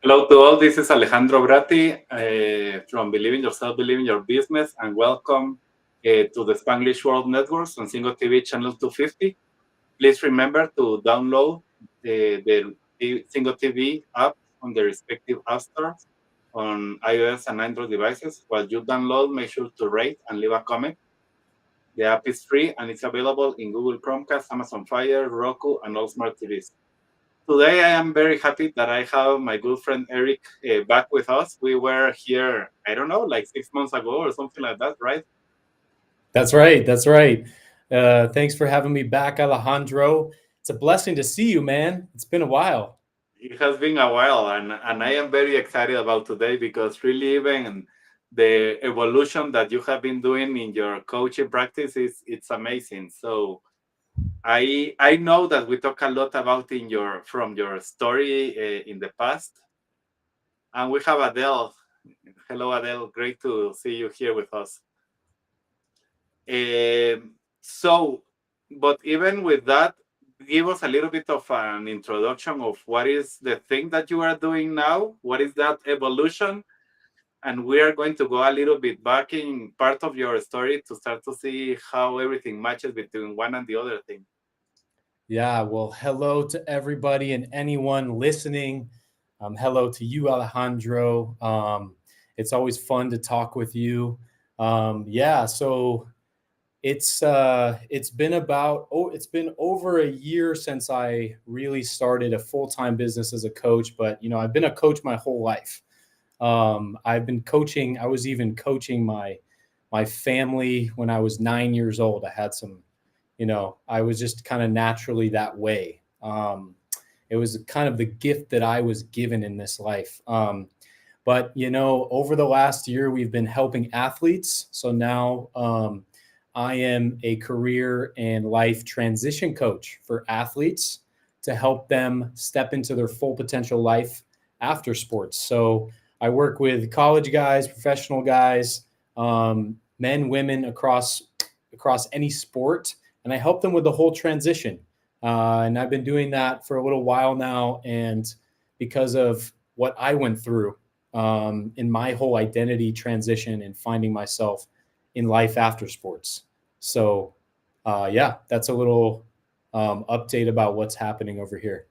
Hello to all. This is Alejandro Bratti from Believe in Yourself, Believe in Your Business, and welcome to the Spanglish World Networks on Single TV channel 250. Please remember to download the Single TV app on the respective app stores on iOS and Android devices. While you download, make sure to rate and leave a comment. The app is free and it's available in Google Chromecast, Amazon Fire, Roku, and all smart TVs. Today, I am very happy that I have my good friend Eric back with us. We were here, I don't know, like 6 months ago or something like that, right? That's right. That's right. Thanks for having me back, Alejandro. It's a blessing to see you, man. It's been a while. It has been a while, and I am very excited about today because really even the evolution that you have been doing in your coaching practice it's amazing. So I know that we talk a lot about in your from your story in the past, and we have Adele. Hello, Adele. Great to see you here with us. So, but even with that, give us a little bit of an introduction of what is the thing that you are doing now. What is that evolution? And we are going to go a little bit back in part of your story to start to see how everything matches between one and the other thing. Yeah. Well, hello to everybody and anyone listening. Hello to you, Alejandro. It's always fun to talk with you. Yeah. So it's been it's been over a year since I really started a full-time business as a coach. But I've been a coach my whole life. I've been coaching. I was even coaching my family when I was 9 years old. I had some, I was just kind of naturally that way. It was kind of the gift that I was given in this life. But over the last year, we've been helping athletes. So now I am a career and life transition coach for athletes to help them step into their full potential life after sports. So I work with college guys, professional guys, men, women across any sport, and I help them with the whole transition. And I've been doing that for a little while now. And because of what I went through in my whole identity transition and finding myself in life after sports. So, yeah, that's a little update about what's happening over here.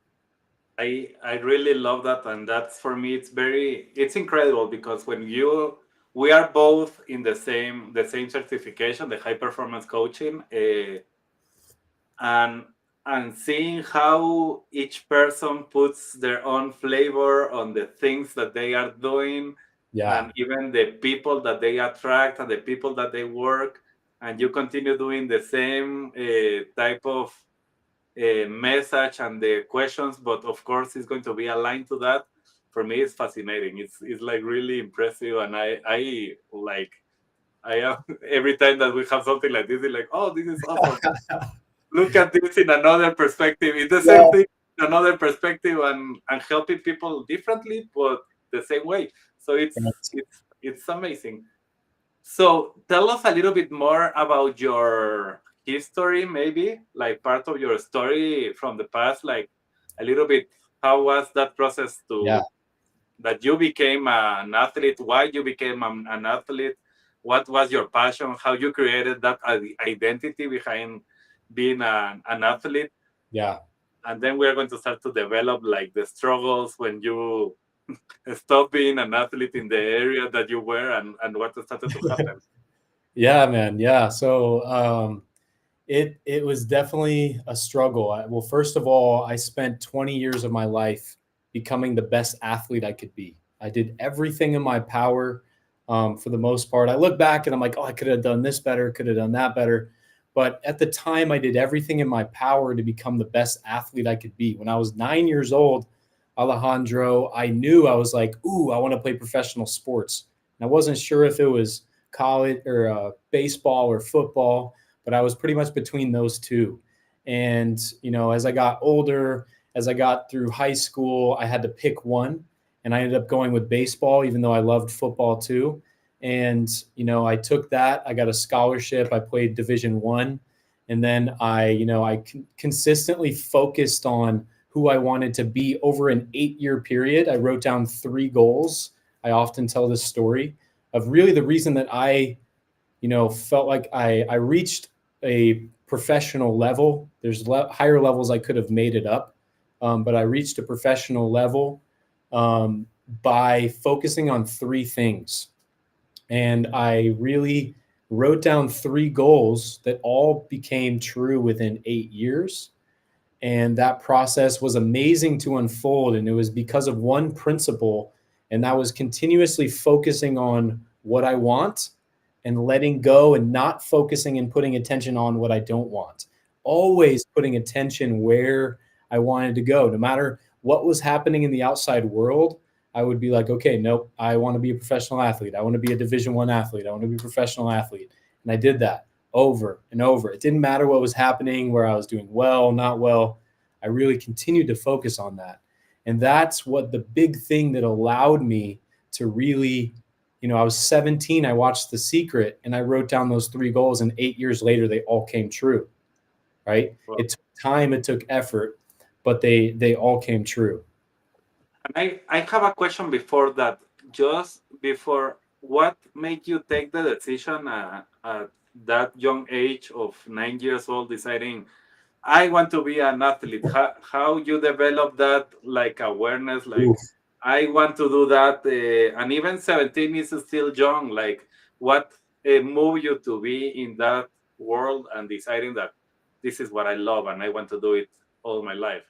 I really love that, and that's for me it's incredible because we are both in the same certification, the high performance coaching, and seeing how each person puts their own flavor on the things that they are doing, Yeah. and even the people that they attract and the people that they work, and you continue doing the same type of message and the questions, but of course it's going to be aligned to that. For me, it's fascinating. It's like really impressive, and I like I am every time that we have something like this, it's like, oh, this is awesome. Look at this in another perspective. It's the same Yeah. thing, in another perspective, and helping people differently, but the same way. So it's amazing. So tell us a little bit more about your history, maybe like part of your story from the past, like a little bit. How was that process Yeah. to that you became an athlete? Why you became an athlete? What was your passion? How you created that identity behind being an athlete? Yeah. And then we are going to start to develop like the struggles when you stop being an athlete in the area that you were, and what started to happen. Yeah, man. Yeah. So it was definitely a struggle. Well, first of all, I spent 20 years of my life becoming the best athlete I could be. I did everything in my power for the most part. I look back and I'm like, oh, I could have done this better, could have done that better. But at the time, I did everything in my power to become the best athlete I could be. When I was 9 years old, Alejandro, I knew I was like, ooh, I want to play professional sports. And I wasn't sure if it was college or baseball or football, but I was pretty much between those two. And, as I got older, as I got through high school, I had to pick one. And I ended up going with baseball, even though I loved football too. And, I took that. I got a scholarship. I played Division I. And then I consistently focused on who I wanted to be over an 8-year period. I wrote down 3 goals. I often tell this story of really the reason that I, felt like I reached a professional level. There's higher levels I could have made it up, but I reached a professional level um, by focusing on 3 things. And I really wrote down 3 goals that all became true within 8 years. And that process was amazing to unfold. And it was because of one principle, and that was continuously focusing on what I want and letting go and not focusing and putting attention on what I don't want. Always putting attention where I wanted to go. No matter what was happening in the outside world, I would be like, okay, nope, I want to be a professional athlete. I want to be a Division I athlete. I want to be a professional athlete. And I did that over and over. It didn't matter what was happening, where I was doing well, not well. I really continued to focus on that. And that's what the big thing that allowed me to really, I was 17, I watched The Secret, and I wrote down those 3 goals, and 8 years later, they all came true, right? Well, It took time, it took effort, but they all came true. and I have a question before that. Just before, what made you take the decision at that young age of 9 years old, deciding I want to be an athlete? How you develop that like awareness, like Oof. I want to do that, and even 17 is still young. Like what moved you to be in that world and deciding that this is what I love and I want to do it all my life?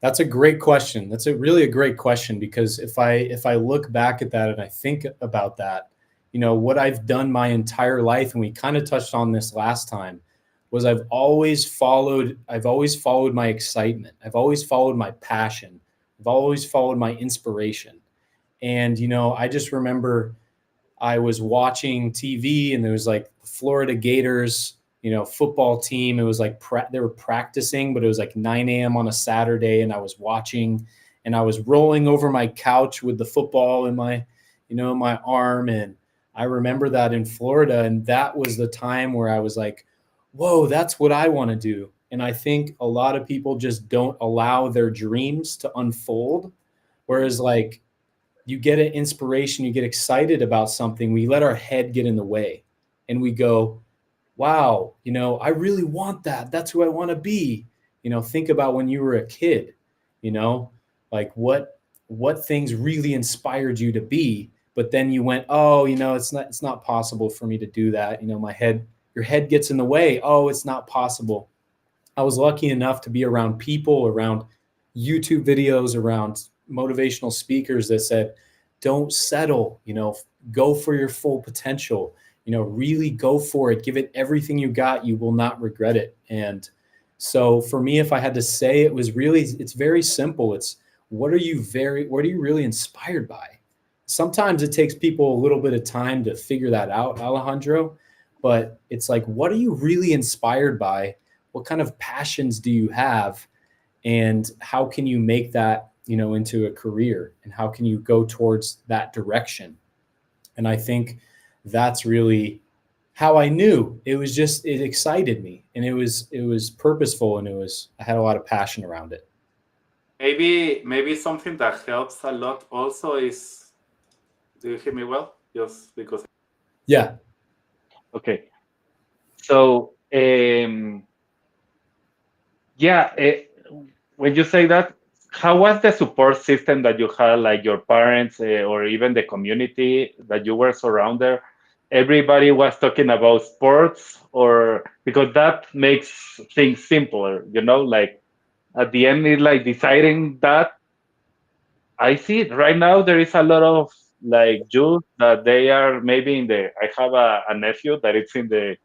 That's a great question. That's really a great question, because if I look back at that and I think about that, what I've done my entire life, and we kind of touched on this last time, was I've always followed my excitement. I've always followed my passion. I've always followed my inspiration. And I just remember I was watching TV, and there was like the Florida Gators, football team. It was like they were practicing, but it was like 9 a.m. on a Saturday, and I was watching, and I was rolling over my couch with the football in my arm. And I remember that in Florida, and that was the time where I was like, whoa, that's what I want to do. And I think a lot of people just don't allow their dreams to unfold. Whereas like you get an inspiration, you get excited about something, we let our head get in the way, and we go, wow, I really want that. That's who I want to be. Think about when you were a kid, like what things really inspired you to be, but then you went, oh, it's not possible for me to do that. Your head gets in the way. Oh, it's not possible. I was lucky enough to be around people, around YouTube videos, around motivational speakers that said, don't settle, go for your full potential, really go for it. Give it everything you got. You will not regret it. And so for me, if I had to say, it's very simple. It's what are you really inspired by? Sometimes it takes people a little bit of time to figure that out, Alejandro, but it's like, what are you really inspired by? What kind of passions do you have? And how can you make that, into a career? And how can you go towards that direction? And I think that's really how I knew. It excited me, and it was purposeful, and I had a lot of passion around it. Maybe something that helps a lot also is, do you hear me well? Just because. Yeah. Okay. So yeah, when you say that, how was the support system that you had, like your parents or even the community that you were surrounded? Everybody was talking about sports, or because that makes things simpler, like at the end, it's like deciding that. I see it right now. There is a lot of like youth that they are maybe in the. I have a nephew that it's in the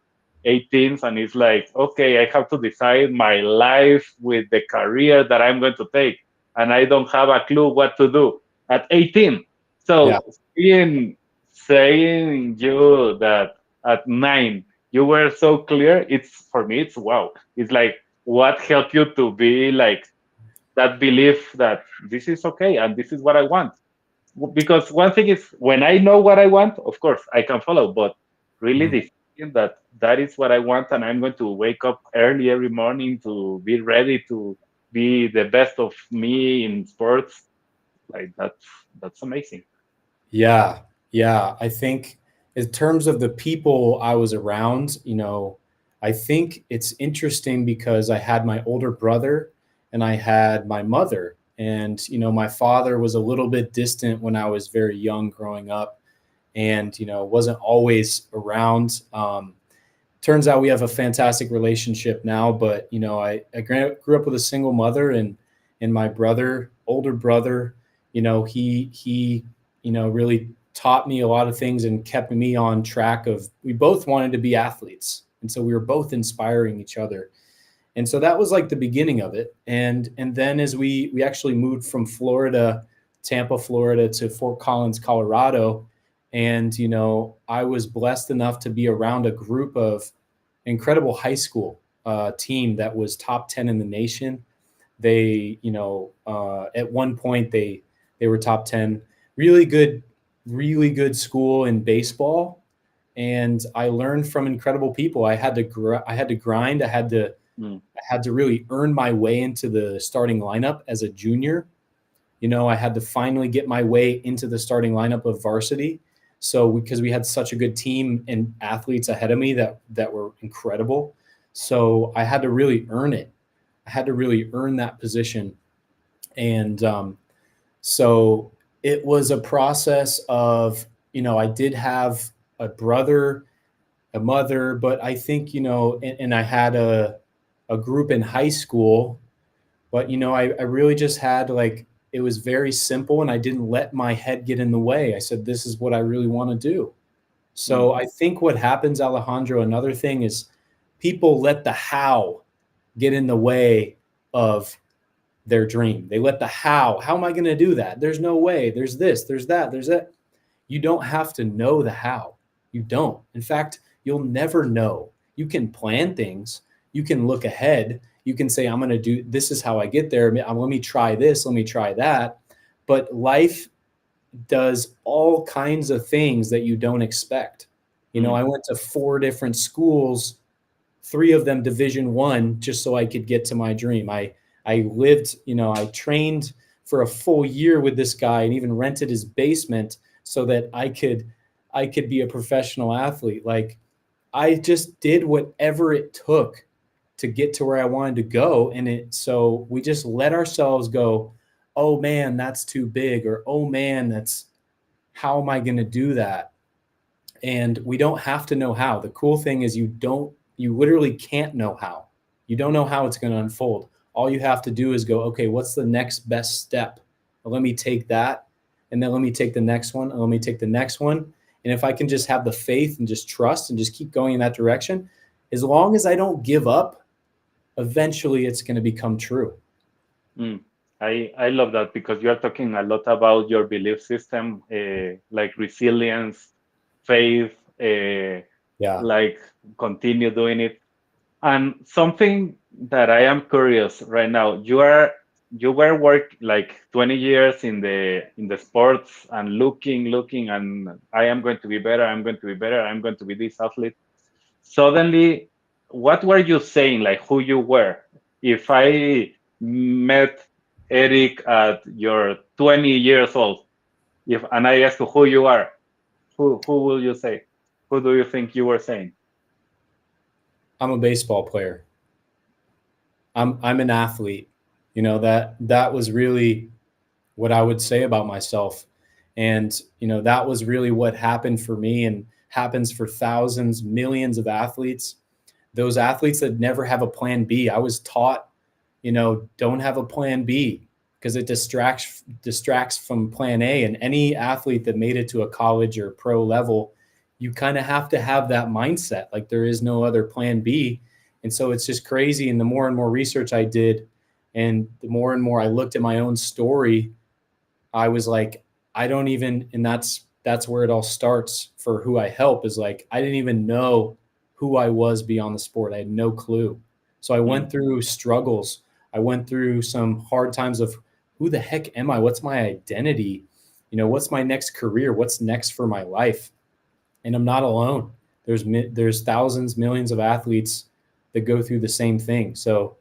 18s, and it's like, okay, I have to decide my life with the career that I'm going to take, and I don't have a clue what to do at 18. Yeah. So seeing saying you that at 9 you were so clear, it's for me, it's wow. It's like what helped you to be like that belief that this is okay and this is what I want. Because one thing is, when I know what I want, of course I can follow, but really deciding that is what I want, and I'm going to wake up early every morning to be ready to be the best of me in sports. Like that's amazing. Yeah. Yeah. I think in terms of the people I was around, I think it's interesting because I had my older brother and I had my mother. And, my father was a little bit distant when I was very young growing up and, wasn't always around. Turns out we have a fantastic relationship now, but, I grew up with a single mother and my older brother, he really taught me a lot of things and kept me on track we both wanted to be athletes. And so we were both inspiring each other. And so that was like the beginning of it. And then as we actually moved from Tampa, Florida to Fort Collins, Colorado. And, I was blessed enough to be around a group of incredible high school team that was top 10 in the nation. They, at one point they were top 10, really good school in baseball. And I learned from incredible people. I had to grind. I had to really earn my way into the starting lineup as a junior. I had to finally get my way into the starting lineup of varsity. So because we had such a good team and athletes ahead of me that were incredible. So I had to really earn it. I had to really earn that position. And so it was a process of, I did have a brother, a mother, but I think, and I had a group in high school, but, I really just had it was very simple and I didn't let my head get in the way. I said, this is what I really want to do. So I think what happens, Alejandro, another thing is people let the how get in the way of their dream. They let the how am I going to do that? There's no way. There's this, there's that, there's that. You don't have to know the how. You don't. In fact, you'll never know. You can plan things. You can look ahead. You can say, I'm going to do, this is how I get there. Let me try this. Let me try that. But life does all kinds of things that you don't expect. I went to 4 different schools, 3 of them Division I, just so I could get to my dream. I lived, I trained for a full year with this guy and even rented his basement so that I could be a professional athlete. Like I just did whatever it took to get to where I wanted to go. And so we just let ourselves go, oh man, that's too big, or oh man, how am I going to do that? And we don't have to know how. The cool thing is you literally can't know how. You don't know how it's going to unfold. All you have to do is go, okay, what's the next best step? Well, let me take that. And then let me take the next one. And let me take the next one. And if I can just have the faith and just trust and just keep going in that direction, as long as I don't give up, eventually it's going to become true. I love that because you are talking a lot about your belief system, like resilience, faith, like continue doing it. And something that I am curious right now, you were work like 20 years in the sports and looking, and I am going to be better, I'm going to be better, I'm going to be this athlete. Suddenly, what were you saying, like who you were? If I met Eric at your 20 years old, and I ask you who you are, who will you say? Who do you think you were saying? I'm a baseball player. I'm an athlete. That was really what I would say about myself. And, that was really what happened for me and happens for thousands, millions of athletes. Those athletes that never have a plan B. I was taught, don't have a plan B because it distracts from plan A. And any athlete that made it to a college or pro level, you kind of have to have that mindset. Like there is no other plan B. And so it's just crazy. And the more and more research I did, and the more and more I looked at my own story, I was like, and that's where it all starts for who I help, is like, I didn't even know who I was beyond the sport. I had no clue. So I went through struggles. I went through some hard times of who the heck am I? What's my identity? What's my next career? What's next for my life? And I'm not alone. There's thousands, millions of athletes that go through the same thing. So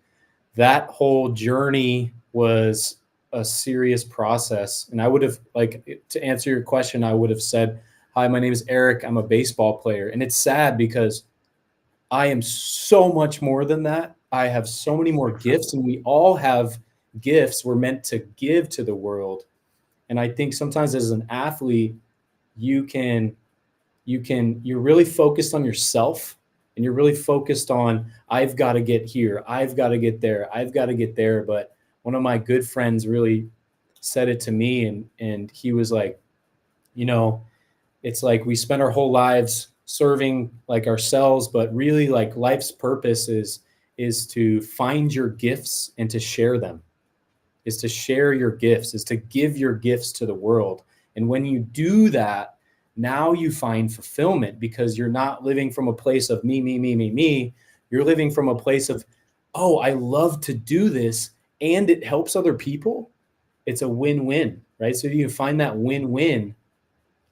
that whole journey was a serious process. And I would have, like, to answer your question, I would have said, hi, my name is Eric. I'm a baseball player. And it's sad because I am so much more than that. I have so many more gifts, and we all have gifts we're meant to give to the world. And I think sometimes as an athlete, you're really focused on yourself, and you're really focused on, I've got to get here, I've got to get there, I've got to get there. But one of my good friends really said it to me, and he was like, it's like we spend our whole lives serving like ourselves, but really like life's purpose is to find your gifts and to share them, is to share your gifts, is to give your gifts to the world. And when you do that, now you find fulfillment, because you're not living from a place of me. You're living from a place of, oh, I love to do this and it helps other people. It's a win-win, right? So you find that win-win.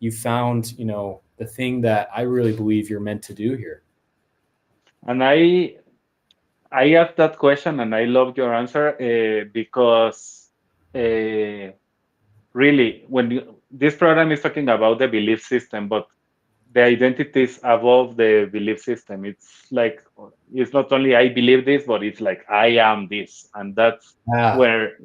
You found, the thing that I really believe you're meant to do here. And I asked that question, and I loved your answer because really, this program is talking about the belief system, but the identity is above the belief system. It's like, it's not only I believe this, but it's like I am this, and that's where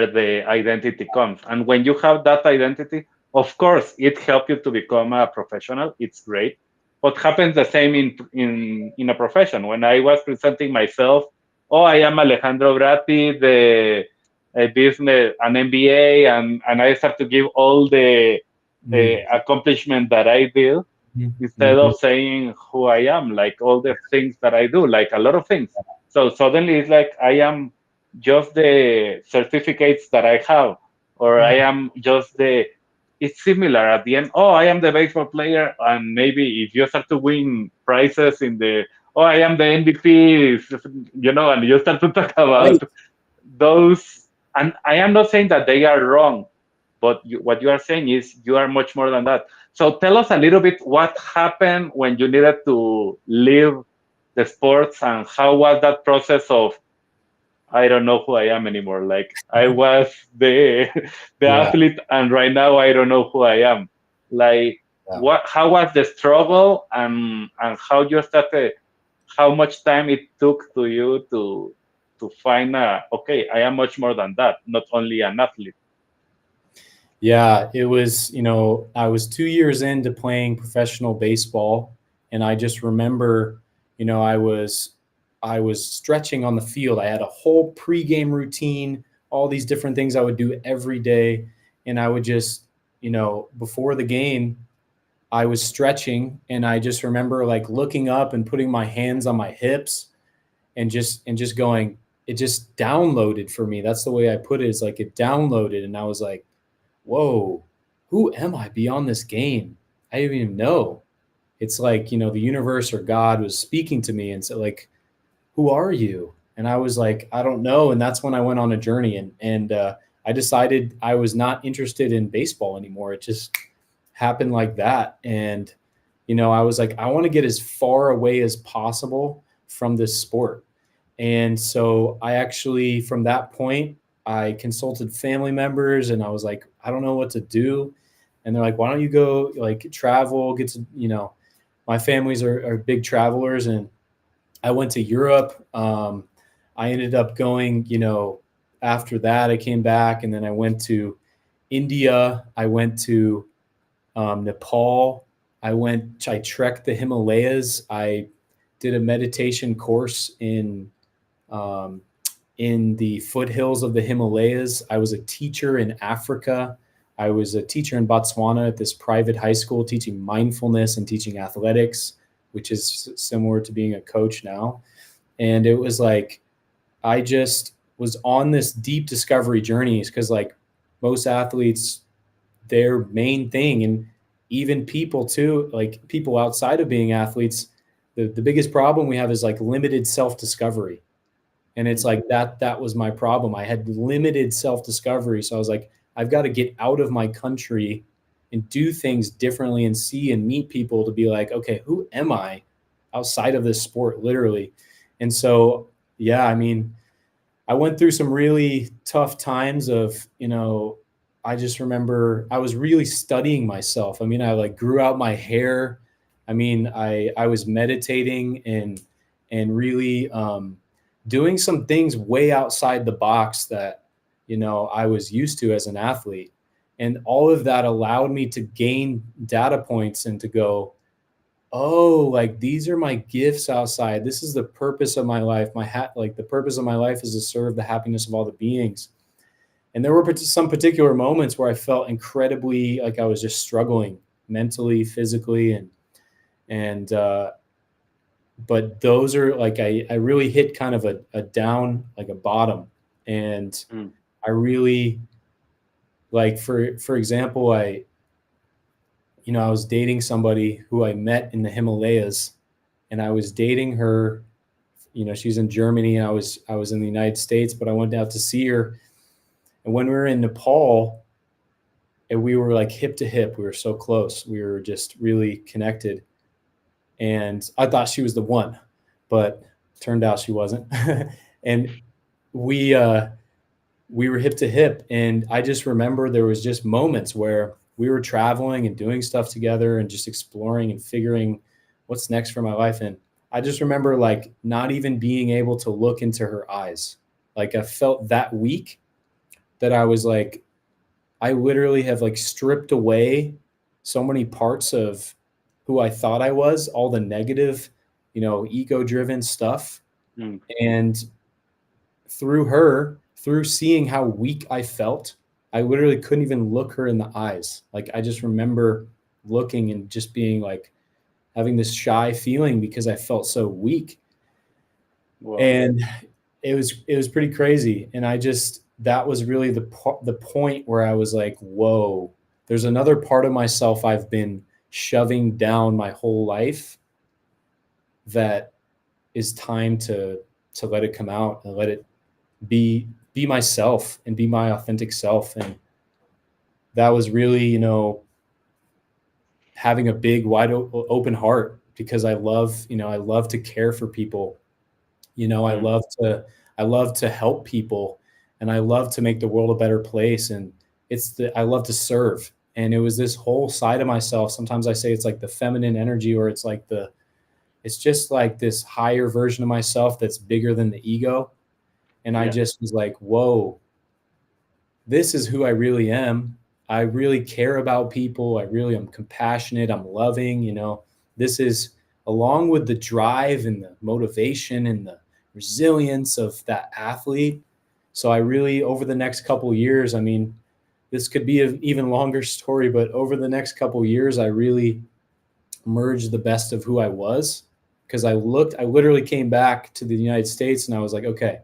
the identity comes. And when you have that identity, of course, it helps you to become a professional. It's great. What happens the same in a profession? When I was presenting myself, oh, I am Alejandro Bratti, a business, an MBA, and I start to give all the accomplishment that I did, instead of saying who I am, like all the things that I do, like a lot of things. So suddenly it's like I am just the certificates that I have, or I am just it's similar at the end. Oh, I am the baseball player, and maybe if you start to win prizes I am the MVP, and you start to talk about those. And I am not saying that they are wrong, but what you are saying is you are much more than that. So tell us a little bit what happened when you needed to leave the sports, and how was that process of, I don't know who I am anymore. Like I was the athlete, and right now I don't know who I am. Like how was the struggle, and how you started, how much time it took to you to find okay, I am much more than that, not only an athlete. Yeah, it was, I was 2 years into playing professional baseball, and I just remember, I was stretching on the field. I had a whole pregame routine, all these different things I would do every day. And I would just, before the game, I was stretching, and I just remember like looking up and putting my hands on my hips and just going, it just downloaded for me. That's the way I put it, is like it downloaded. And I was like, whoa, who am I beyond this game? I didn't even know. It's like, the universe or God was speaking to me and said, like, who are you? And I was like, I don't know. And that's when I went on a journey, and I decided I was not interested in baseball anymore. It just happened like that. And, I was like, I want to get as far away as possible from this sport. And so I actually, from that point, I consulted family members, and I was like, I don't know what to do. And they're like, why don't you go like travel, get to, my families are big travelers. And I went to Europe. I ended up going, after that I came back, and then I went to India. I went to Nepal. I trekked the Himalayas. I did a meditation course in the foothills of the Himalayas. I was a teacher in Africa. I was a teacher in Botswana at this private high school, teaching mindfulness and teaching athletics, which is similar to being a coach now. And it was like, I just was on this deep discovery journey, because like most athletes, their main thing, and even people too, like people outside of being athletes, the biggest problem we have is like limited self-discovery. And it's like that was my problem. I had limited self-discovery. So I was like, I've got to get out of my country and do things differently and see and meet people to be like, okay, who am I outside of this sport, literally? And so, yeah, I mean, I went through some really tough times of, I just remember I was really studying myself. I mean, I like grew out my hair. I mean, I was meditating and really doing some things way outside the box that, I was used to as an athlete. And all of that allowed me to gain data points and to go, oh, like these are my gifts outside. This is the purpose of my life. The purpose of my life is to serve the happiness of all the beings. And there were some particular moments where I felt incredibly like I was just struggling mentally, physically, but those are like, I really hit kind of a down, like a bottom. And I really, like, for example, I was dating somebody who I met in the Himalayas, and I was dating her, she's in Germany and I was in the United States, but I went out to see her. And when we were in Nepal, and we were like hip to hip, we were so close. We were just really connected. And I thought she was the one, but turned out she wasn't. And we were hip to hip. And I just remember there was just moments where we were traveling and doing stuff together and just exploring and figuring what's next for my life. And I just remember like not even being able to look into her eyes. Like I felt that weak that I was like, I literally have like stripped away so many parts of who I thought I was, all the negative, ego-driven stuff. And through seeing how weak I felt, I literally couldn't even look her in the eyes. Like I just remember looking and just being like, having this shy feeling because I felt so weak. Wow. And it was pretty crazy. And that was really the point where I was like, whoa, there's another part of myself I've been shoving down my whole life that is time to let it come out and let it be myself and be my authentic self. And that was really, having a big, wide open heart, because I love to care for people. I love to help people, and I love to make the world a better place. And I love to serve. And it was this whole side of myself. Sometimes I say it's like the feminine energy, or it's just like this higher version of myself that's bigger than the ego. And I just was like, whoa, this is who I really am. I really care about people. I really am compassionate. I'm loving, this is, along with the drive and the motivation and the resilience of that athlete. So I really, over the next couple of years, I mean, this could be an even longer story, but over the next couple of years, I really merged the best of who I was, because I literally came back to the United States and I was like, okay,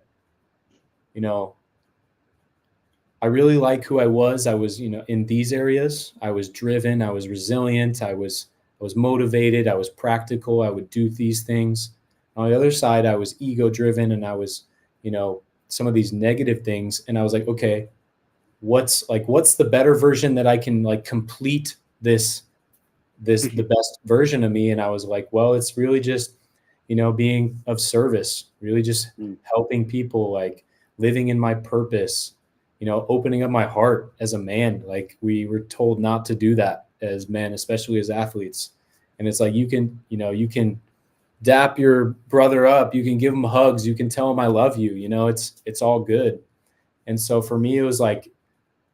I really like who I was. I was, in these areas, I was driven, I was resilient, I was motivated, I was practical, I would do these things. On the other side, I was ego driven, and I was, some of these negative things. And I was like, okay, what's the better version that I can like complete the best version of me? And I was like, well, it's really just, being of service, really just helping people, like living in my purpose, opening up my heart as a man. Like we were told not to do that as men, especially as athletes. And it's like, you can dap your brother up, you can give him hugs, you can tell him I love you, it's all good. And so for me, it was like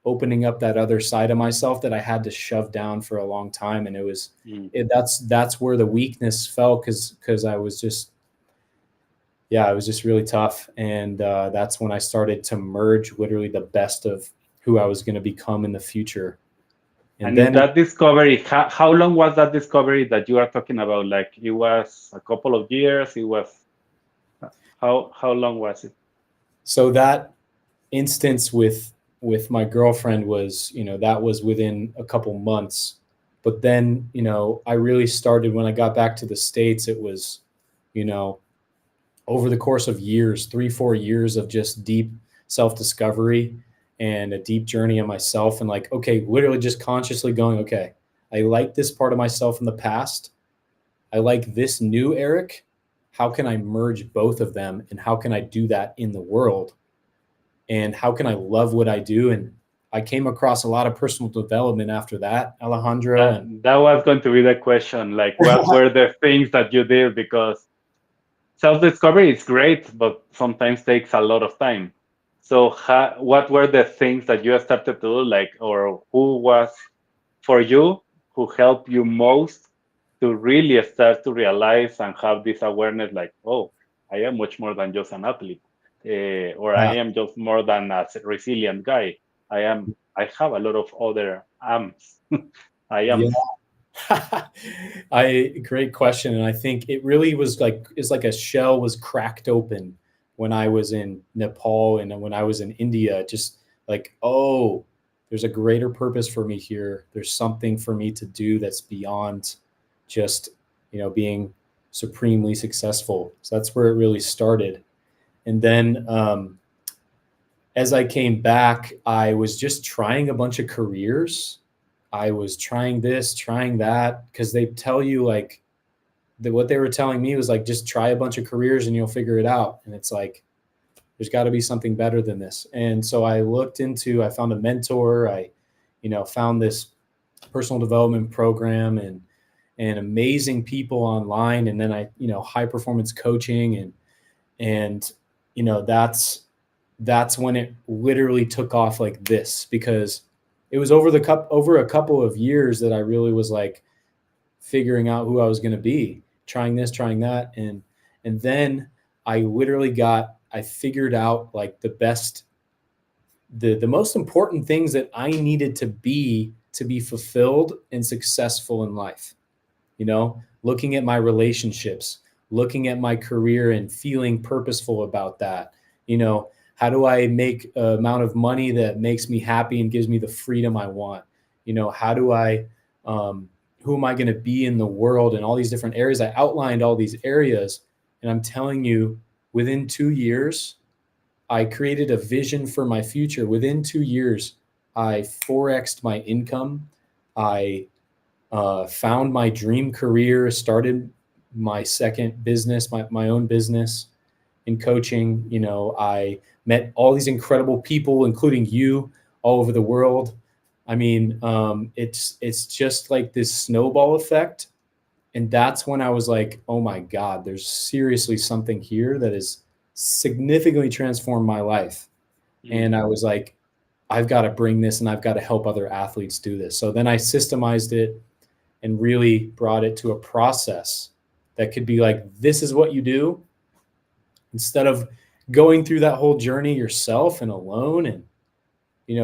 opening up that other side of myself that I had to shove down for a long time. And it was, that's where the weakness fell. Cause I was just, it was just really tough. And that's when I started to merge literally the best of who I was going to become in the future. And then that discovery, how long was that discovery that you are talking about? Like it was a couple of years. It was, how long was it? So that instance with my girlfriend was, that was within a couple months. But then, I really started when I got back to the States. It was, over the course of years, 3-4 years of just deep self-discovery and a deep journey of myself. And like, okay, literally just consciously going, okay, I like this part of myself in the past. I like this new Eric. How can I merge both of them? And how can I do that in the world? and how can I love what I do? And I came across a lot of personal development after that, Alejandro. That was going to be the question. Like, what were the things that you did? Because self-discovery is great, but sometimes takes a lot of time. So what were the things that you started to do, like, or who was for you, who helped you most to really start to realize and have this awareness, like, oh, I am much more than just an athlete, or I am just more than a resilient guy. I have a lot of other arms. I am. Great question. And I think it really was it's like a shell was cracked open when I was in Nepal and when I was in India, just like, oh, there's a greater purpose for me here. There's something for me to do that's beyond just, being supremely successful. So that's where it really started. And then as I came back, I was just trying a bunch of careers. I was trying this, trying that, because they tell you what they were telling me was like, just try a bunch of careers and you'll figure it out. And it's like, there's got to be something better than this. And so I found a mentor. I, found this personal development program and amazing people online. And then I, high performance coaching and that's when it literally took off like this, because it was over a couple of years that I really was like figuring out who I was going to be, trying this, trying that. And then I figured out like the most important things that I needed to be fulfilled and successful in life. Looking at my relationships, looking at my career and feeling purposeful about that. How do I make an amount of money that makes me happy and gives me the freedom I want? How do I, who am I going to be in the world and all these different areas? I outlined all these areas, and I'm telling you, within 2 years, I created a vision for my future. Within 2 years, I 4x'd my income. I found my dream career, started my second business, my own business in coaching. I met all these incredible people, including you, all over the world. I mean, it's just like this snowball effect. And that's when I was like, oh my God, there's seriously something here that has significantly transformed my life. Mm-hmm. And I was like, I've got to bring this and I've got to help other athletes do this. So then I systemized it and really brought it to a process that could be like, this is what you do. Instead of going through that whole journey yourself and alone and,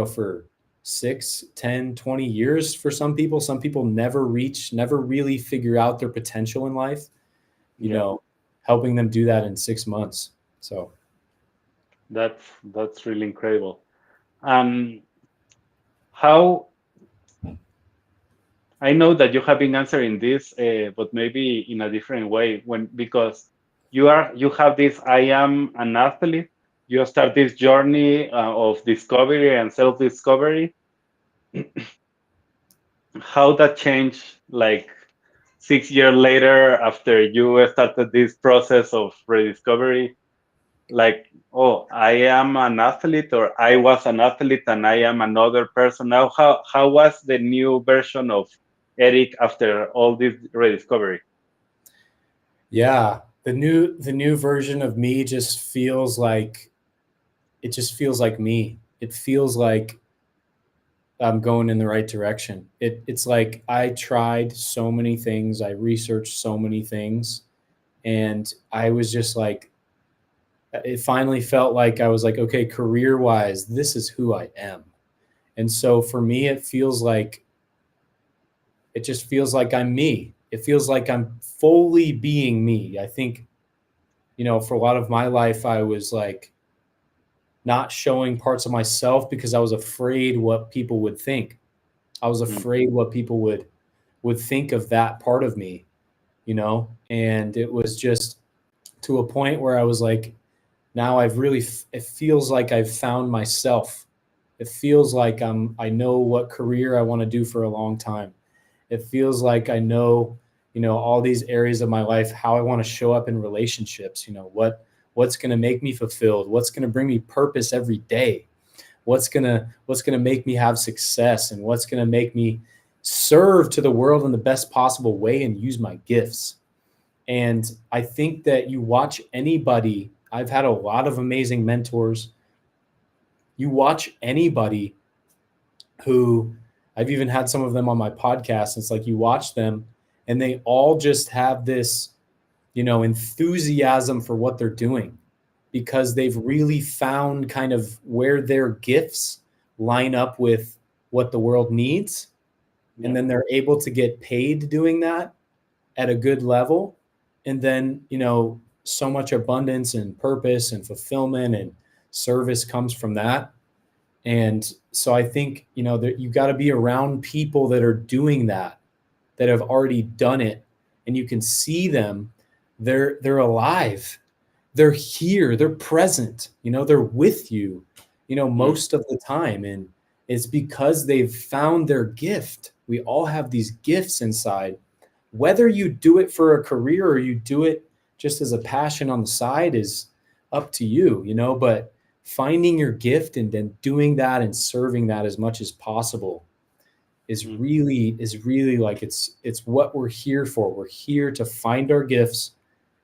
for 6, 10, 20 years for some people never really figure out their potential in life, helping them do that in 6 months. So that's really incredible. How, I know that you have been answering this, but maybe in a different way, because you have this, I am an athlete. You start this journey of discovery and self-discovery. How that changed, like 6 years later, after you started this process of rediscovery, like, oh, I am an athlete, or I was an athlete and I am another person now. How was the new version of Eric after all this rediscovery? Yeah, the new version of me just feels like me. It feels like I'm going in the right direction. It's like I tried so many things, I researched so many things, and I was just like, it finally felt like I was like, okay, career-wise, this is who I am. And so for me, it just feels like I'm me. It feels like I'm fully being me. I think, for a lot of my life, I was like not showing parts of myself because I was afraid what people would think. I was afraid what people would think of that part of me, and it was just to a point where I was like, now it feels like I've found myself. It feels like I know what career I want to do for a long time. It feels like I know, all these areas of my life, how I want to show up in relationships, what what's going to make me fulfilled, what's going to bring me purpose every day, what's going to make me have success, and what's going to make me serve to the world in the best possible way and use my gifts. And I think that you watch anybody, I've had a lot of amazing mentors. You watch anybody who, I've even had some of them on my podcast. It's like you watch them and they all just have this, enthusiasm for what they're doing because they've really found kind of where their gifts line up with what the world needs. Yeah. And then they're able to get paid doing that at a good level. And then, so much abundance and purpose and fulfillment and service comes from that. And so I think, that you got to be around people that are doing that have already done it, and you can see them. They're alive. They're here. They're present. They're with you, most of the time. And it's because they've found their gift. We all have these gifts inside. Whether you do it for a career or you do it just as a passion on the side is up to you, but finding your gift and then doing that and serving that as much as possible is really like, it's what we're here for. We're here to find our gifts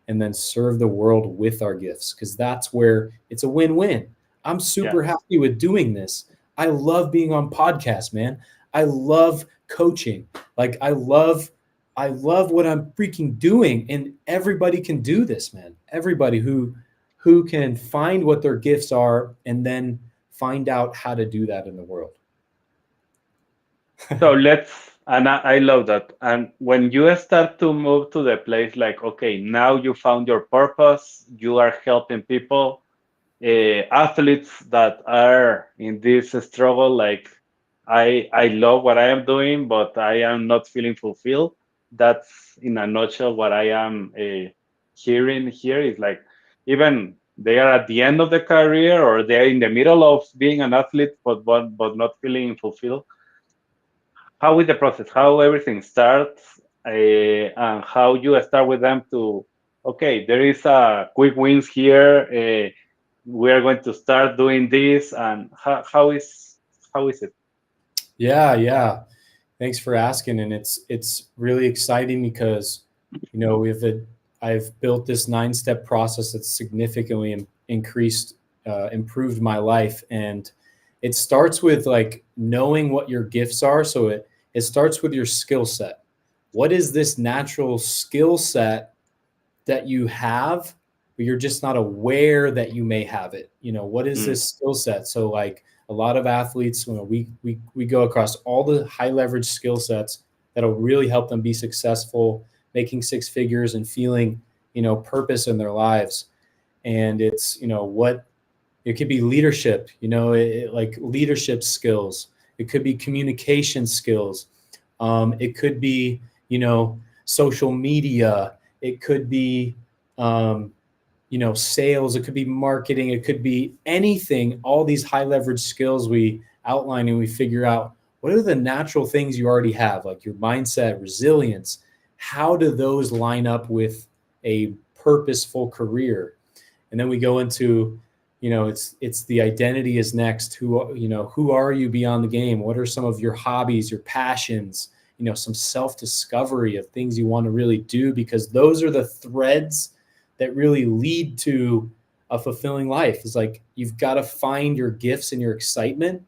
and then serve the world with our gifts, because that's where it's a win-win. I'm super happy with doing this. I love being on podcasts, man. I love coaching. Like I love what I'm freaking doing, and everybody can do this, man. Everybody who can find what their gifts are and then find out how to do that in the world. So and I love that. And when you start to move to the place like, okay, now you found your purpose, you are helping people, athletes that are in this struggle, like I love what I am doing, but I am not feeling fulfilled. That's in a nutshell what I am hearing here is like, even they are at the end of the career or they're in the middle of being an athlete, but not feeling fulfilled. How is the process? How everything starts, and how you start with them to, okay, there is a quick wins here. We are going to start doing this, and how is it? Yeah. Thanks for asking. And it's really exciting because, I've built this 9-step process that's significantly improved my life. And it starts with like knowing what your gifts are. So it starts with your skill set. What is this natural skill set that you have, but you're just not aware that you may have it? What is this skill set? So like a lot of athletes, we go across all the high leverage skill sets that'll really help them be successful, making 6 figures and feeling, purpose in their lives. And it's, it could be leadership, like leadership skills. It could be communication skills. It could be, social media. It could be, sales. It could be marketing. It could be anything. All these high leverage skills we outline, and we figure out what are the natural things you already have, like your mindset, resilience. How do those line up with a purposeful career? And then we go into, it's the identity is next. Who are you beyond the game? What are some of your hobbies, your passions, some self-discovery of things you want to really do, because those are the threads that really lead to a fulfilling life. It's like, you've got to find your gifts and your excitement,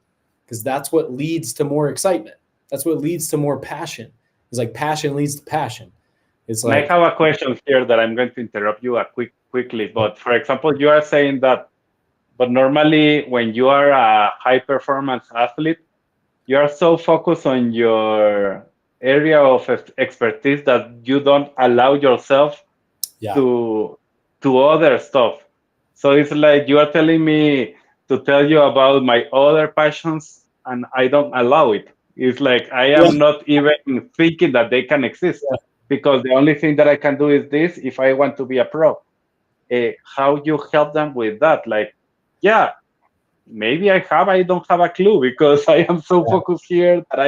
because that's what leads to more excitement. That's what leads to more passion. It's like passion leads to passion. It's like, I have a question here that I'm going to interrupt you quickly. But for example, you are saying that, but normally when you are a high performance athlete, you are so focused on your area of expertise that you don't allow yourself to other stuff. So it's like you are telling me to tell you about my other passions, and I don't allow it. It's like I am not even thinking that they can exist, because the only thing that I can do is this if I want to be a pro. How you help them with that? Like, maybe I don't have a clue, because I am so focused here that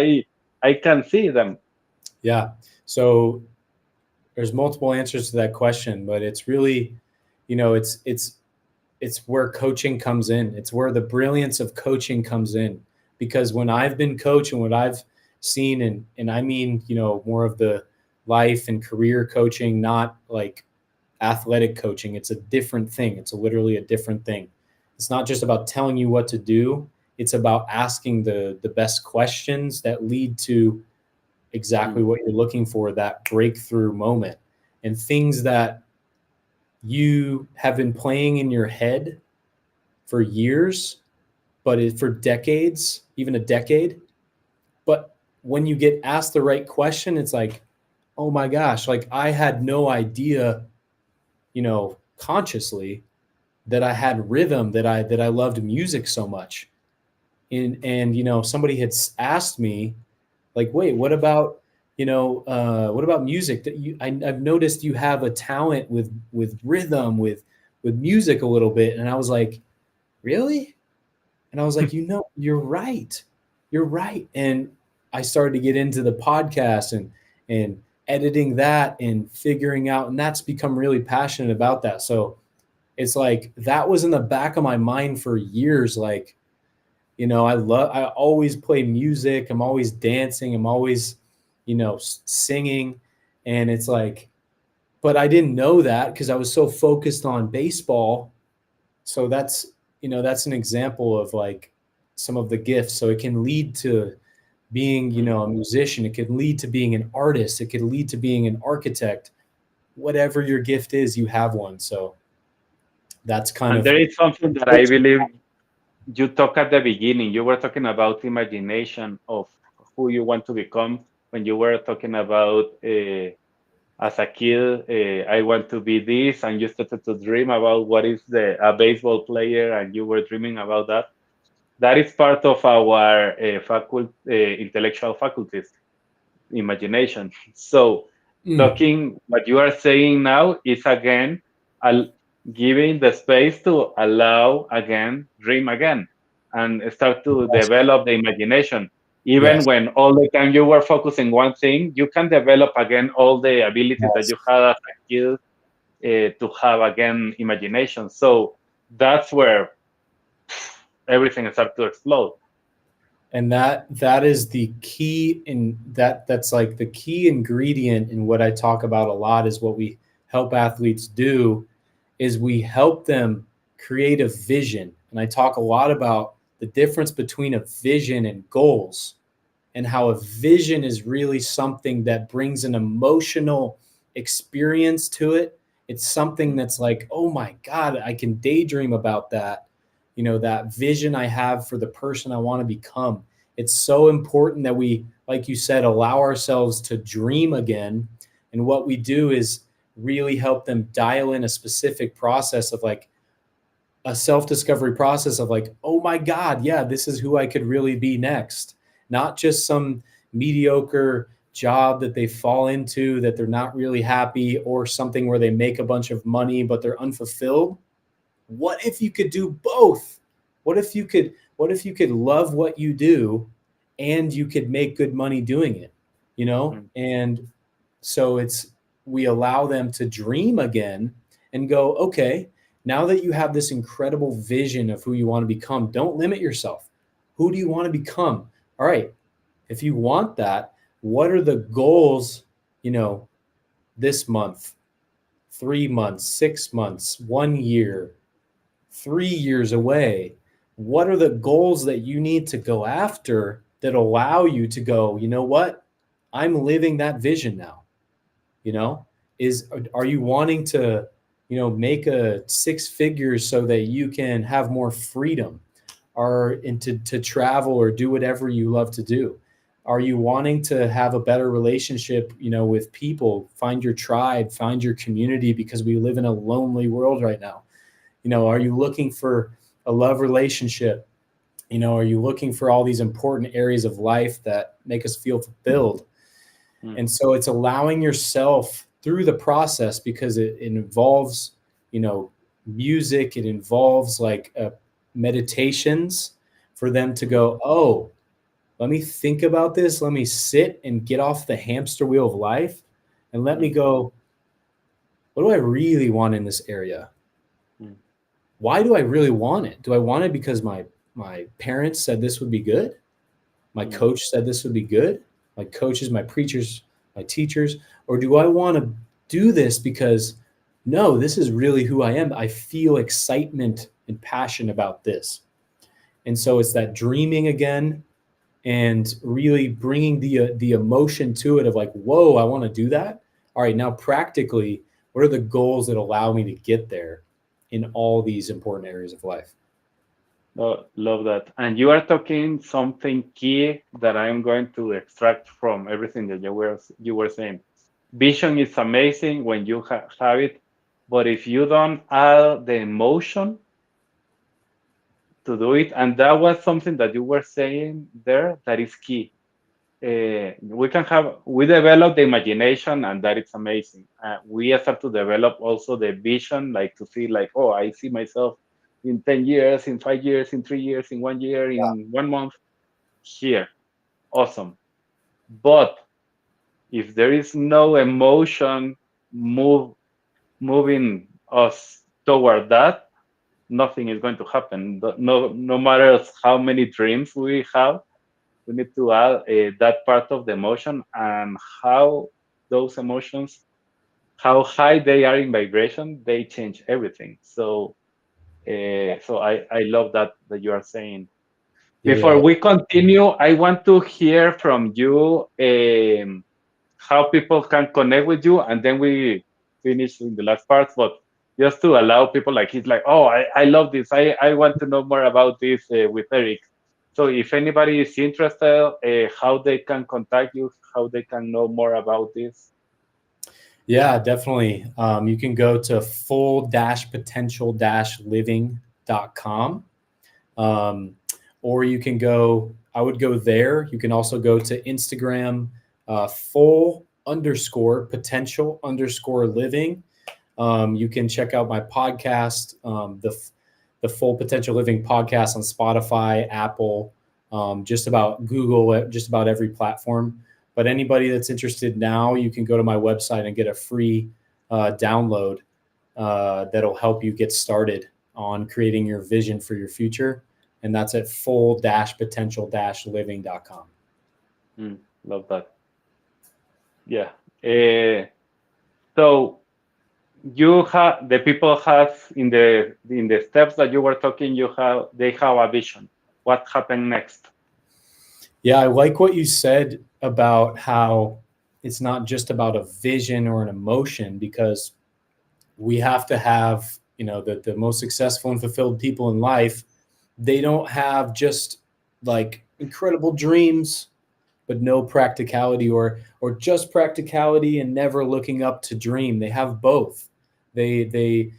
I can see them. Yeah. So there's multiple answers to that question, but it's really, it's it's where coaching comes in. It's where the brilliance of coaching comes in, because when I've been coaching, what I've seen, and I mean, more of the life and career coaching, not like athletic coaching. It's a different thing. It's literally a different thing. It's not just about telling you what to do. It's about asking the best questions that lead to exactly what you're looking for, that breakthrough moment, and things that you have been playing in your head for years, but for decades, even a decade. But when you get asked the right question, it's like, oh my gosh, like I had no idea, consciously, that I had rhythm, that I loved music so much. And somebody had asked me, like, wait, what about music? That I've noticed you have a talent with rhythm, with music a little bit. And I was like, really? And I was like, you're right. You're right. And I started to get into the podcast and editing that and figuring out, and that's become really passionate about that. So it's like, that was in the back of my mind for years. Like, I always play music. I'm always dancing. I'm always, singing. And it's like, but I didn't know that because I was so focused on baseball. So that's an example of like some of the gifts. So it can lead to being, a musician. It could lead to being an artist. It could lead to being an architect. Whatever your gift is, you have one. So that's kind of. There is something that I believe you talked at the beginning. You were talking about imagination of who you want to become when you were talking about as a kid, I want to be this, and you started to dream about what is a baseball player, and you were dreaming about that. That is part of our intellectual faculties, imagination. So, talking what you are saying now is again giving the space to allow again, dream again, and start to develop the imagination. Even when all the time you were focusing one thing, you can develop again all the abilities that you had as a kid to have again imagination. So that's where everything starts to explode. And that is the key that's like the key ingredient in what I talk about a lot, is what we help athletes do is we help them create a vision. And I talk a lot about the difference between a vision and goals, and how a vision is really something that brings an emotional experience to it. It's something that's like, oh my God, I can daydream about that. That vision I have for the person I want to become. It's so important that we, like you said, allow ourselves to dream again. And what we do is really help them dial in a specific process of like a self-discovery process of like, oh my God, yeah, this is who I could really be next. Not just some mediocre job that they fall into that they're not really happy, or something where they make a bunch of money but they're unfulfilled. What if you could do both? What if you could love what you do and you could make good money doing it, And so we allow them to dream again and go, okay, now that you have this incredible vision of who you want to become, don't limit yourself. Who do you want to become? All right, if you want that, what are the goals, this month, 3 months, 6 months, 1 year, 3 years away? What are the goals that you need to go after that allow you to go, you know what? I'm living that vision now. Are you wanting to, make a 6 figures so that you can have more freedom, or to travel or do whatever you love to do? Are you wanting to have a better relationship, with people, find your tribe, find your community, because we live in a lonely world right now? Are you looking for a love relationship? Are you looking for all these important areas of life that make us feel fulfilled? And so it's allowing yourself through the process, because it involves, music. It involves like meditations for them to go, oh, let me think about this. Let me sit and get off the hamster wheel of life, and let me go, what do I really want in this area? why do I really want it? Do I want it because my parents said this would be good? My coach said this would be good? My coaches, my preachers, my teachers? Or do I want to do this because, no, this is really who I am. I feel excitement and passion about this. And so it's that dreaming again, and really bringing the emotion to it of like, whoa, I want to do that. All right, now practically, what are the goals that allow me to get there in all these important areas of life? Oh, love that. And you are talking something key that I'm going to extract from everything that you were saying. Vision is amazing when you have it, but if you don't add the emotion to do it, and that was something that you were saying there, that is key. We develop the imagination, and that is amazing. We start to develop also the vision, like to see, like, oh, I see myself in 10 years, in 5 years, in 3 years, in 1 year, in 1 month here. Awesome. But if there is no emotion moving us toward that, nothing is going to happen. No matter how many dreams we have, we need to add that part of the emotion, and how those emotions, how high they are in vibration, they change everything. So I love that you are saying. Before we continue, I want to hear from you how people can connect with you, and then we finish in the last part. But just to allow people, like, he's like, oh, I love this. I want to know more about this with Eric. So if anybody is interested, how they can contact you, how they can know more about this. Yeah, definitely. You can go to full-potential-living.com. Or you can go, I would go there. You can also go to Instagram, full_potential_living. You can check out my podcast, the Full Potential Living podcast on Spotify, Apple, just about Google, just about every platform. But anybody that's interested now, you can go to my website and get a free download that'll help you get started on creating your vision for your future. And that's at full-potential-living.com. Love that. Yeah. So you have, the people have in the steps that you were talking, they have a vision. What happened next? Yeah, I like what you said about how it's not just about a vision or an emotion, because we have to have, the most successful and fulfilled people in life, they don't have just like incredible dreams, but no practicality, or just practicality and never looking up to dream. They have both. They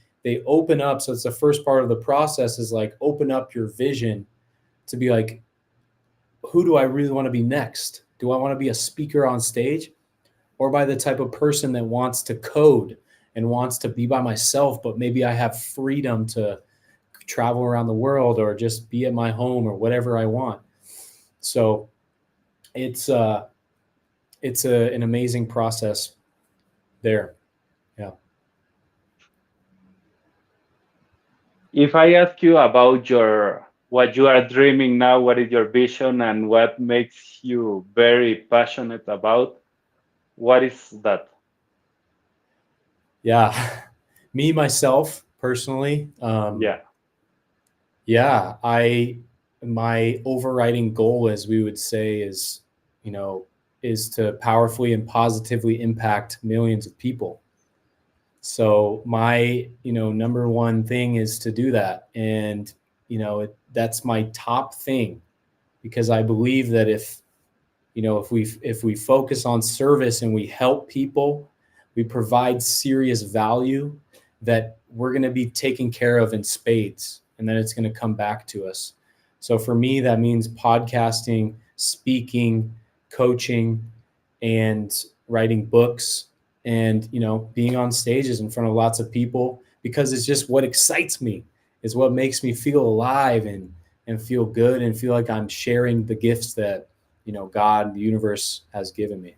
open up. So it's the first part of the process is like, open up your vision to be like, who do I really want to be next? Do I want to be a speaker on stage, or by the type of person that wants to code and wants to be by myself, but maybe I have freedom to travel around the world or just be at my home or whatever I want. So it's an amazing process there. Yeah. If I ask you about what you are dreaming now, what is your vision and what makes you very passionate about, what is that? Yeah. Me, myself, personally. Yeah. My overriding goal, as we would say, is to powerfully and positively impact millions of people. So my, number one thing is to do that. And, that's my top thing, because I believe that if we focus on service and we help people, we provide serious value, that we're going to be taken care of in spades, and then it's going to come back to us. So for me, that means podcasting, speaking, coaching, and writing books, and being on stages in front of lots of people, because it's just what excites me. It's what makes me feel alive and feel good and feel like I'm sharing the gifts that God, the universe, has given me.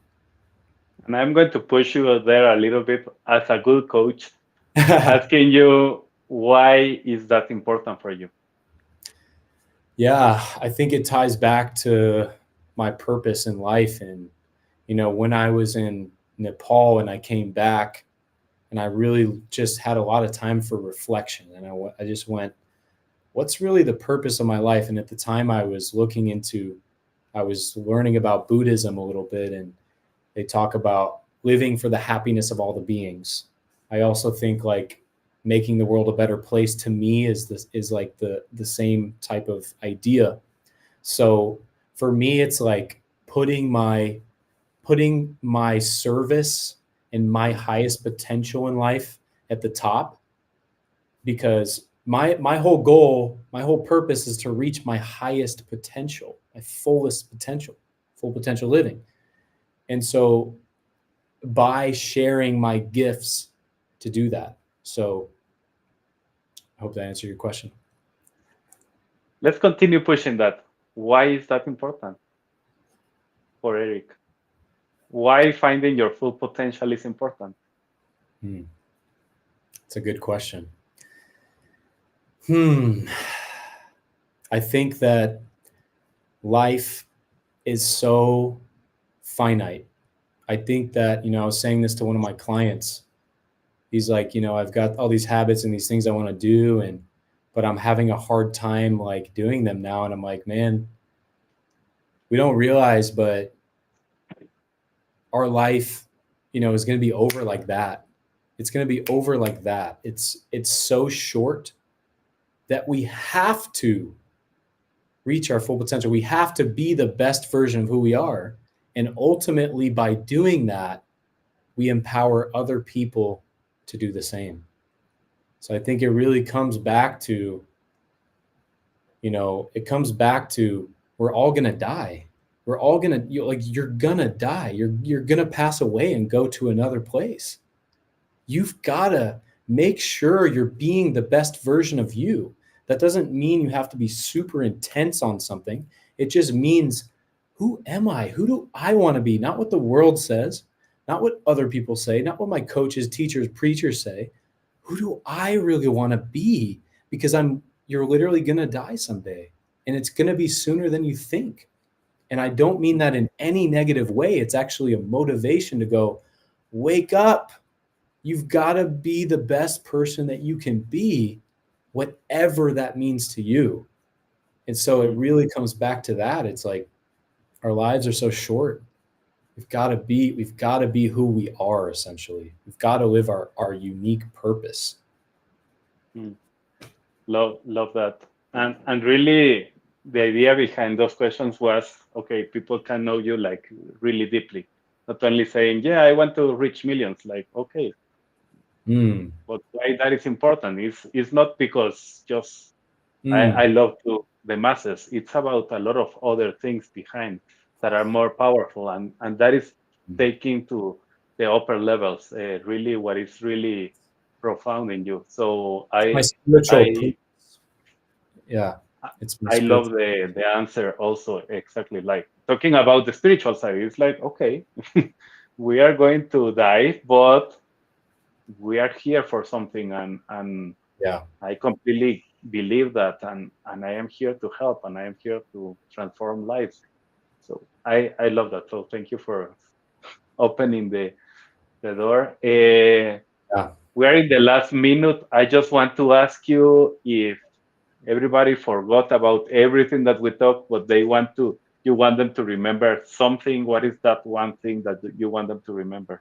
And I'm going to push you there a little bit as a good coach, asking you, why is that important for you? Yeah, I think it ties back to my purpose in life. And, when I was in Nepal and I came back, and I really just had a lot of time for reflection. And I just went, what's really the purpose of my life? And at the time I was learning about Buddhism a little bit, and they talk about living for the happiness of all the beings. I also think like making the world a better place to me is like the same type of idea. So for me, it's like putting my service and my highest potential in life at the top, because my whole goal, my whole purpose is to reach my highest potential, my fullest potential, full potential living. And so by sharing my gifts to do that. So I hope that answered your question. Let's continue pushing that. Why is that important for Eric? Why finding your full potential is important? It's a good question. I think that life is so finite. I think that, I was saying this to one of my clients. He's like, I've got all these habits and these things I want to do, but I'm having a hard time like doing them now. And I'm like, man, we don't realize, but our life, is going to be over like that. It's going to be over like that. It's so short that we have to reach our full potential. We have to be the best version of who we are. And ultimately, by doing that, we empower other people to do the same. So I think it really comes back to, we're all going to die. We're all going to, you're going to die. You're going to pass away and go to another place. You've got to make sure you're being the best version of you. That doesn't mean you have to be super intense on something. It just means, who am I? Who do I want to be? Not what the world says, not what other people say, not what my coaches, teachers, preachers say. Who do I really want to be? Because you're literally going to die someday, and it's going to be sooner than you think. And I don't mean that in any negative way. It's actually a motivation to go, wake up. You've got to be the best person that you can be, whatever that means to you. And so it really comes back to that. It's like our lives are so short. We've got to be who we are, essentially. We've got to live our unique purpose. Love that. And really the idea behind those questions was, okay, people can know you like really deeply. Not only saying, yeah, I want to reach millions, like, okay. But why that is important is not because just I love the masses. It's about a lot of other things behind that are more powerful, and that is taking to the upper levels, really what is really profound in you. So I love the answer also, exactly like talking about the spiritual side. It's like, okay, we are going to die, but we are here for something, and I completely believe that, and I am here to help, and I am here to transform lives. So I love that. So thank you for opening the door. We are in the last minute. I just want to ask you if everybody forgot about everything that we talked, but you want them to remember something. What is that one thing that you want them to remember?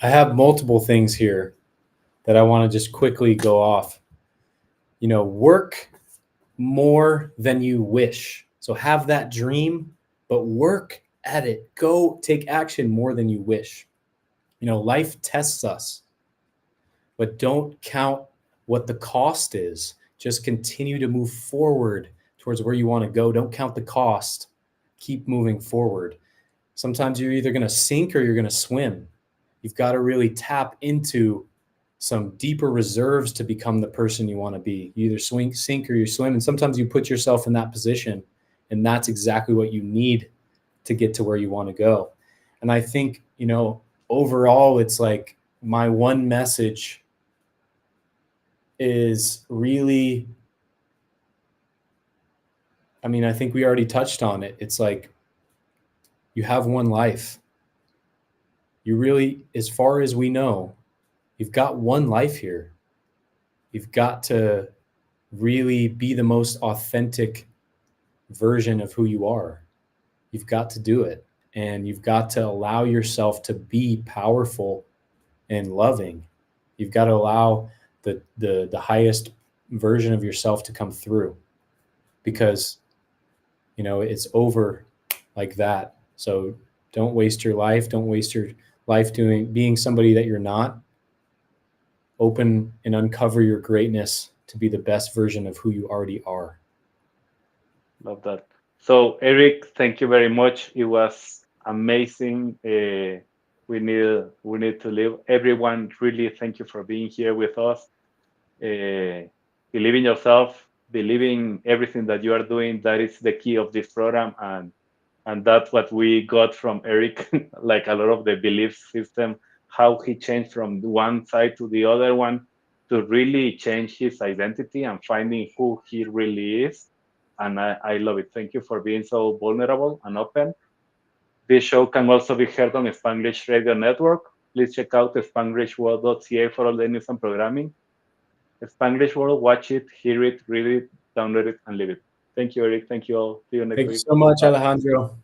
I have multiple things here that I want to just quickly go off. Work more than you wish. So have that dream, but work at it. Go take action more than you wish. Life tests us, but don't count what the cost is. Just continue to move forward towards where you want to go. Don't count the cost. Keep moving forward. Sometimes you're either going to sink or you're going to swim. You've got to really tap into some deeper reserves to become the person you want to be. You either sink or you swim. And sometimes you put yourself in that position, and that's exactly what you need to get to where you want to go. And I think, overall, it's like my one message is really, I mean, I think we already touched on it. It's like you have one life. You really, as far as we know, you've got one life here. You've got to really be the most authentic version of who you are. You've got to do it. And you've got to allow yourself to be powerful and loving. You've got to allow the highest version of yourself to come through, because, you know, it's over like that. So don't waste your life. Don't waste your life being somebody that you're not. Open and uncover your greatness to be the best version of who you already are. Love that. So Eric, thank you very much. It was amazing. We need to leave. Everyone, really thank you for being here with us. Believe in yourself, believe in everything that you are doing. That is the key of this program, and that's what we got from Eric, like a lot of the belief system, how he changed from one side to the other one to really change his identity and finding who he really is. And I love it. Thank you for being so vulnerable and open. This show can also be heard on Spanglish Radio Network. Please check out spanglishworld.ca for all the news and programming. Spanglish World, watch it, hear it, read it, download it, and live it. Thank you, Eric. Thank you all. See you next week. Thank you so much, Alejandro.